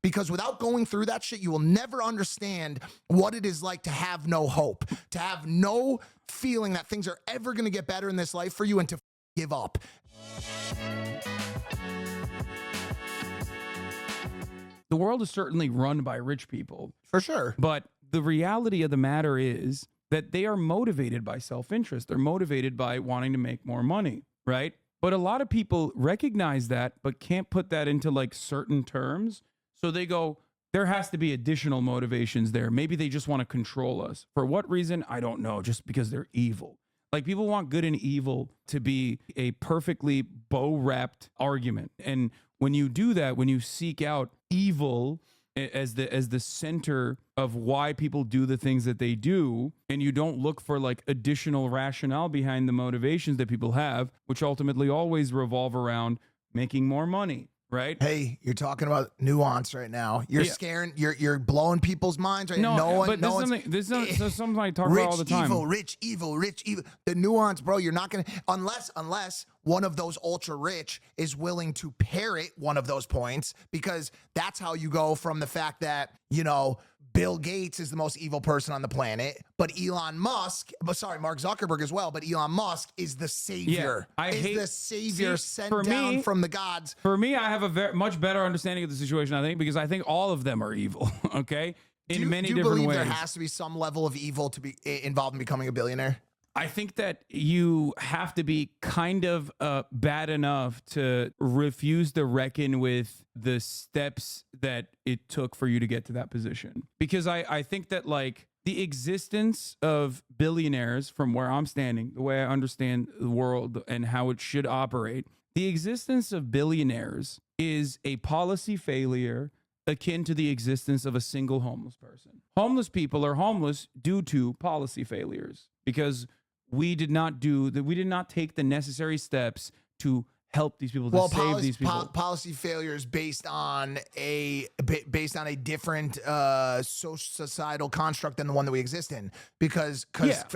Because without going through that shit, you will never understand what it is like to have no hope, to have no feeling that things are ever going to get better in this life for you, and to give up. The world is certainly run by rich people. For sure. But the reality of the matter is that they are motivated by self-interest. They're motivated by wanting to make more money, right? But a lot of people recognize that, but can't put that into like certain terms. So they go, there has to be additional motivations there. Maybe they just want to control us. For what reason? I don't know. Just because they're evil. Like, people want good and evil to be a perfectly bow-wrapped argument. And when you do that, when you seek out evil as the center of why people do the things that they do, and you don't look for like additional rationale behind the motivations that people have, which ultimately always revolve around making more money. Right? Hey, you're talking about nuance right now. You're scaring, you're blowing people's minds right now. This is something I talk about all the time. Rich, evil. The nuance, bro, you're not going to, unless one of those ultra rich is willing to parrot one of those points, because that's how you go from the fact that, you know, Bill Gates is the most evil person on the planet, but Mark Zuckerberg as well, but Elon Musk is the savior. The savior sent down from the gods. For me, I have a much better understanding of the situation, I think, because I think all of them are evil, okay? In many different ways. Do you believe there has to be some level of evil to be involved in becoming a billionaire? I think that you have to be kind of bad enough to refuse to reckon with the steps that it took for you to get to that position. Because I think that, like, the existence of billionaires, from where I'm standing, the way I understand the world and how it should operate, the existence of billionaires is a policy failure akin to the existence of a single homeless person. Homeless people are homeless due to policy failures, because we did not take the necessary steps to help these people, to save these people. Policy failures based on a different societal construct than the one that we exist in, because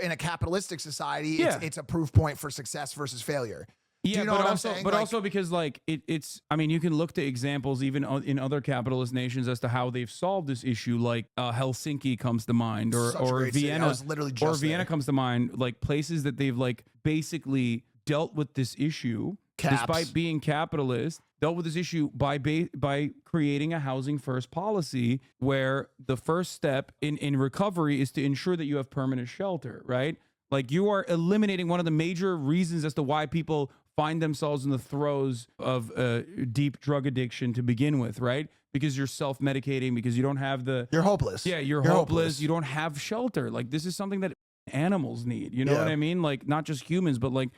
in a capitalistic society, it's a proof point for success versus failure. Yeah, you know what I'm saying? But also because, like, it's, I mean, you can look to examples even in other capitalist nations as to how they've solved this issue. Like Helsinki comes to mind, or Vienna, Vienna comes to mind. Like, places that they've like basically dealt with this issue despite being capitalist, dealt with this issue by creating a housing first policy, where the first step in recovery is to ensure that you have permanent shelter, right? Like, you are eliminating one of the major reasons as to why people find themselves in the throes of deep drug addiction to begin with, right? Because you're self-medicating, because you don't have You're hopeless. Yeah, you're hopeless. You don't have shelter. Like, this is something that animals need. You know what I mean? Like, not just humans, but like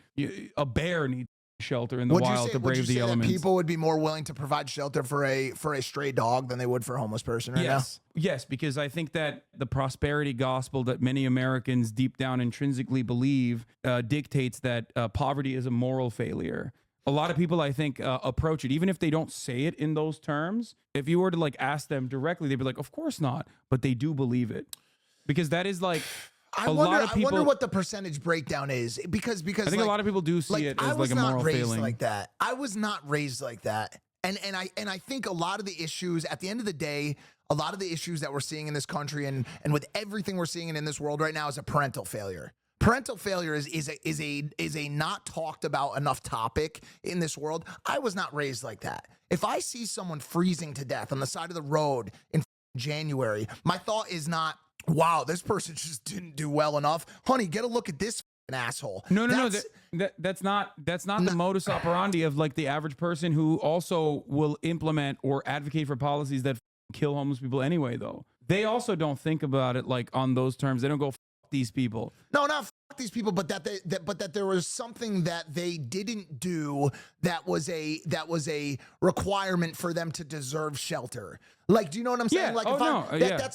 a bear needs shelter in the wild to brave the elements. People would be more willing to provide shelter for a stray dog than they would for a homeless person right now? Yes, because I think that the prosperity gospel that many Americans deep down intrinsically believe dictates that poverty is a moral failure. A lot of people, I think, approach it, even if they don't say it in those terms. If you were to like ask them directly, they'd be like, of course not. But they do believe it, because that is like, I wonder what the percentage breakdown is, because I think a lot of people do see it as like a moral failing. I was not raised like that. And I think a lot of the issues, at the end of the day, a lot of the issues that we're seeing in this country and with everything we're seeing in this world right now is a parental failure. Parental failure is a not talked about enough topic in this world. I was not raised like that. If I see someone freezing to death on the side of the road in January, my thought is not, wow, this person just didn't do well enough. Honey, get a look at this asshole. That's not the modus operandi of like the average person who also will implement or advocate for policies that kill homeless people anyway, though. They also don't think about it like on those terms. They don't go, these people. No, not these people, but that there was something that they didn't do that was a requirement for them to deserve shelter. Like, do you know what I'm saying? Like,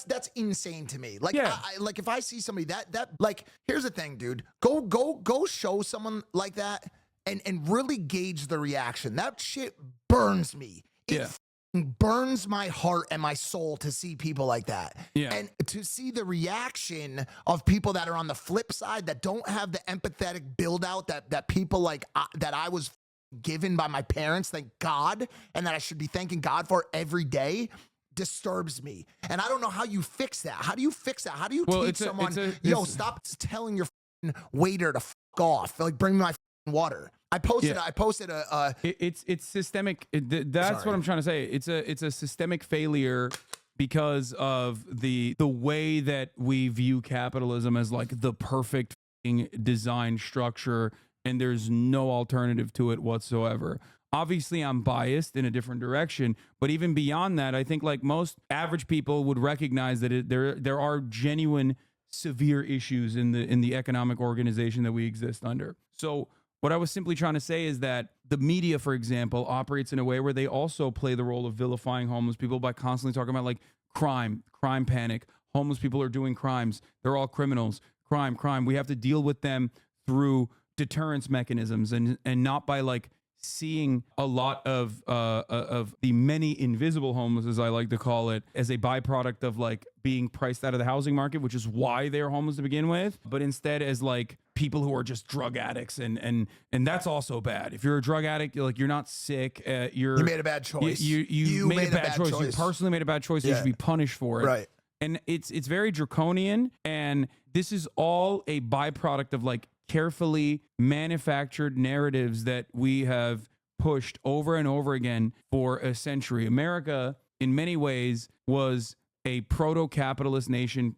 that's insane to me. Like, like if I see somebody that like, here's the thing, dude. Go show someone like that and really gauge the reaction. That shit burns me. It burns my heart and my soul to see people like that. And to see the reaction of people that are on the flip side, that don't have the empathetic build out that people like that I was given by my parents, thank God, and that I should be thanking God for every day. disturbs me. And I don't know how you fix that. How do you fix that? How do you teach someone, yo, stop telling your waiter to fuck off. Like, bring me my water. I posted it's systemic. That's what I'm trying to say. It's a systemic failure because of the way that we view capitalism as like the perfect design structure, and there's no alternative to it whatsoever. Obviously, I'm biased in a different direction, but even beyond that, I think like most average people would recognize that there are genuine severe issues in the economic organization that we exist under. So what I was simply trying to say is that the media, for example, operates in a way where they also play the role of vilifying homeless people by constantly talking about like crime panic. Homeless people are doing crimes. They're all criminals. Crime. We have to deal with them through deterrence mechanisms and not by like seeing a lot of the many invisible homeless, as I like to call it, as a byproduct of like being priced out of the housing market, which is why they're homeless to begin with, but instead as like people who are just drug addicts, and that's also bad. If you're a drug addict, you're not sick. You made a bad choice. You made a bad choice. You personally made a bad choice. You should be punished for it. Right. And it's very draconian, and this is all a byproduct of like carefully manufactured narratives that we have pushed over and over again for a century. America, in many ways, was a proto-capitalist nation,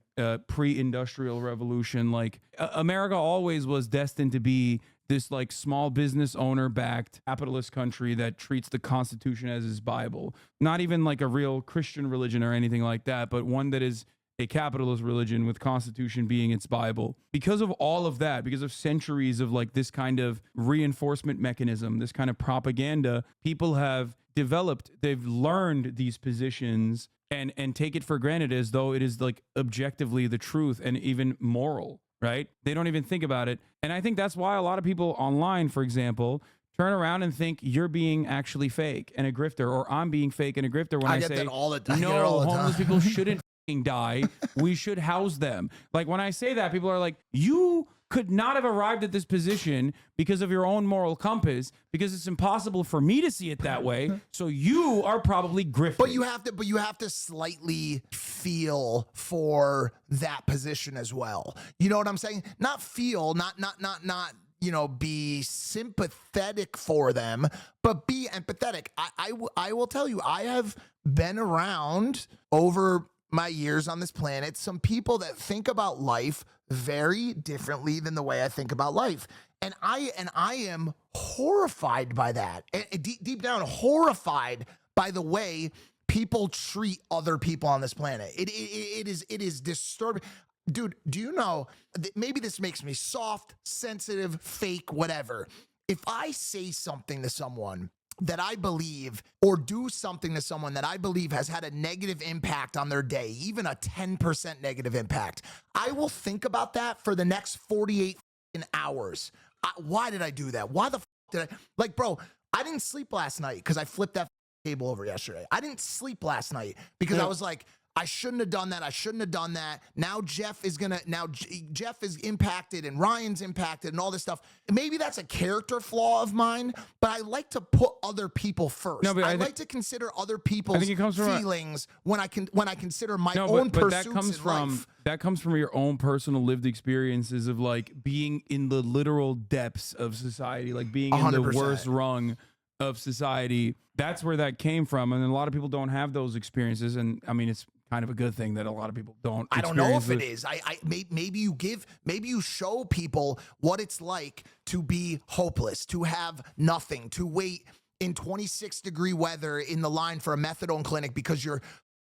pre-industrial revolution. Like America always was destined to be this like small business owner-backed capitalist country that treats the Constitution as his Bible. Not even like a real Christian religion or anything like that, but one that is a capitalist religion with Constitution being its Bible. Because of all of that, because of centuries of like this kind of reinforcement mechanism, this kind of propaganda, people have developed, they've learned these positions and take it for granted as though it is like objectively the truth and even moral, right? They don't even think about it. And I think that's why a lot of people online, for example, turn around and think you're being actually fake and a grifter, or I'm being fake and a grifter when I say, that all the time. No, homeless people shouldn't die. We should house them. Like when I say that, people are like, you could not have arrived at this position because of your own moral compass, because it's impossible for me to see it that way. So you are probably grifting. But you have to slightly feel for that position as well. You know what I'm saying? Not feel, not be sympathetic for them, but be empathetic. I will tell you, I have been around over my years on this planet some people that think about life very differently than the way I think about life. And I am horrified by that. And deep down, horrified by the way people treat other people on this planet. It is disturbing. Dude, do you know, maybe this makes me soft, sensitive, fake, whatever. If I say something to someone that I believe, or do something to someone that I believe has had a negative impact on their day, even a 10% negative impact, I will think about that for the next 48 hours. Why did I do that? Why the did I? Like, bro, I didn't sleep last night because I flipped that table over yesterday. I didn't sleep last night because I was like, I shouldn't have done that. I shouldn't have done that. Now Jeff is impacted and Ryan's impacted and all this stuff. Maybe that's a character flaw of mine, but I like to put other people first. No, but I like to consider other people's feelings when I consider my own pursuits in life. That comes from your own personal lived experiences of like being in the literal depths of society, like being 100%. In the worst rung of society. That's where that came from. And a lot of people don't have those experiences. And I mean, it's kind of a good thing that a lot of people don't. I don't know if it is. Maybe you show people what it's like to be hopeless, to have nothing, to wait in 26-degree weather in the line for a methadone clinic because you're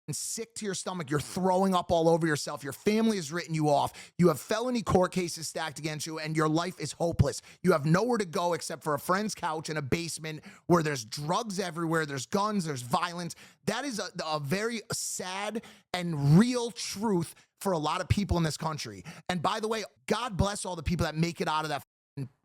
sick to your stomach, you're throwing up all over yourself, your family has written you off, you have felony court cases stacked against you, and your life is hopeless. You have nowhere to go except for a friend's couch in a basement where there's drugs everywhere, there's guns, there's violence. That is a very sad and real truth for a lot of people in this country. And by the way, God bless all the people that make it out of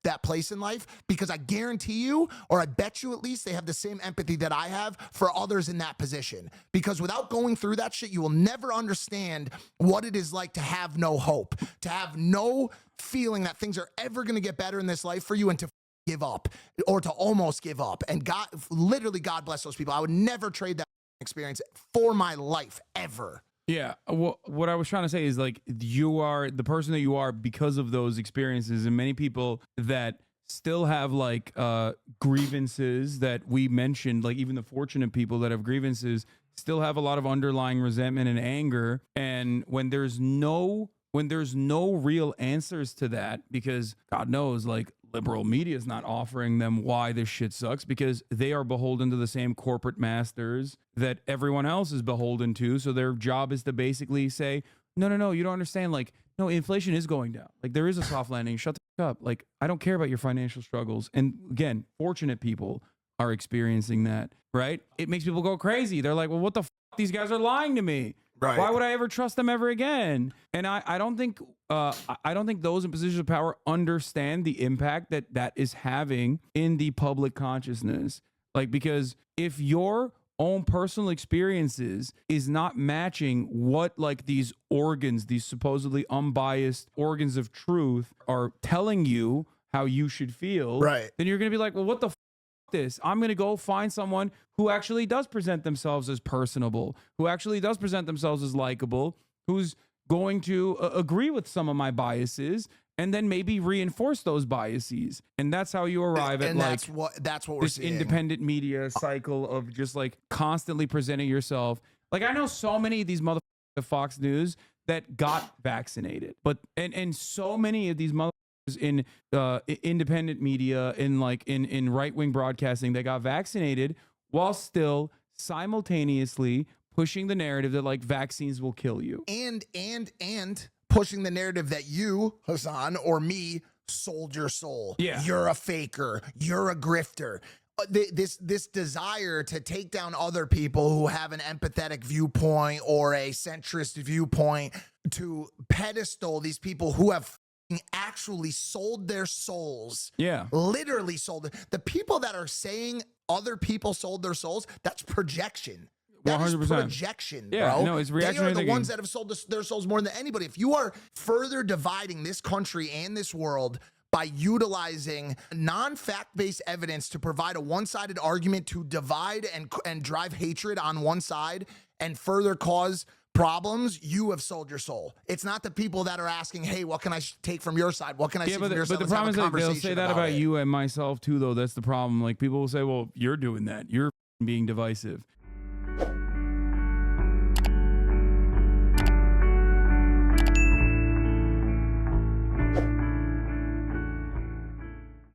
that place in life, because I guarantee you, or I bet you at least, they have the same empathy that I have for others in that position. Because without going through that shit, you will never understand what it is like to have no hope, to have no feeling that things are ever going to get better in this life for you, and to give up or to almost give up. And God, literally, God bless those people. I would never trade that experience for my life ever. Yeah. What I was trying to say is like you are the person that you are because of those experiences, and many people that still have like grievances that we mentioned, like even the fortunate people that have grievances still have a lot of underlying resentment and anger. And when there's no real answers to that, because God knows, like liberal media is not offering them why this shit sucks, because they are beholden to the same corporate masters that everyone else is beholden to. So their job is to basically say, no, you don't understand. Like, no, inflation is going down. Like, there is a soft landing. Shut the fuck up. Like, I don't care about your financial struggles. And again, fortunate people are experiencing that, right? It makes people go crazy. They're like, well, what the fuck? These guys are lying to me. Right. Why would I ever trust them ever again? And I don't think those in positions of power understand the impact that is having in the public consciousness. Like, because if your own personal experiences is not matching what like these organs, these supposedly unbiased organs of truth are telling you how you should feel, right, then you're going to be like, well, what the this? I'm going to go find someone who actually does present themselves as personable, who actually does present themselves as likable, who's going to agree with some of my biases and then maybe reinforce those biases. And that's how you arrive at like that's what we're this seeing. Independent media cycle of just like constantly presenting yourself. Like, I know so many of these motherfuckers at Fox News that got vaccinated, but and so many of these motherfuckers in independent media, in like in right-wing broadcasting, that got vaccinated while still simultaneously pushing the narrative that like vaccines will kill you, and pushing the narrative that you, Hasan, or me sold your soul. Yeah, you're a faker, you're a grifter. This desire to take down other people who have an empathetic viewpoint or a centrist viewpoint, to pedestal these people who have actually sold their souls. Yeah, literally sold it. The people that are saying other people sold their souls, that's projection. That 100%. Is projection, yeah, bro. No, it's reactionary. They are the ones that have sold their souls more than anybody. If you are further dividing this country and this world by utilizing non-fact-based evidence to provide a one-sided argument to divide and drive hatred on one side and further cause problems, you have sold your soul. It's not the people that are asking, hey, what can I take from your side? What can I see from your side? But the problem is like they'll say that about you and myself too, though. That's the problem. Like, people will say, well, you're doing that. You're being divisive.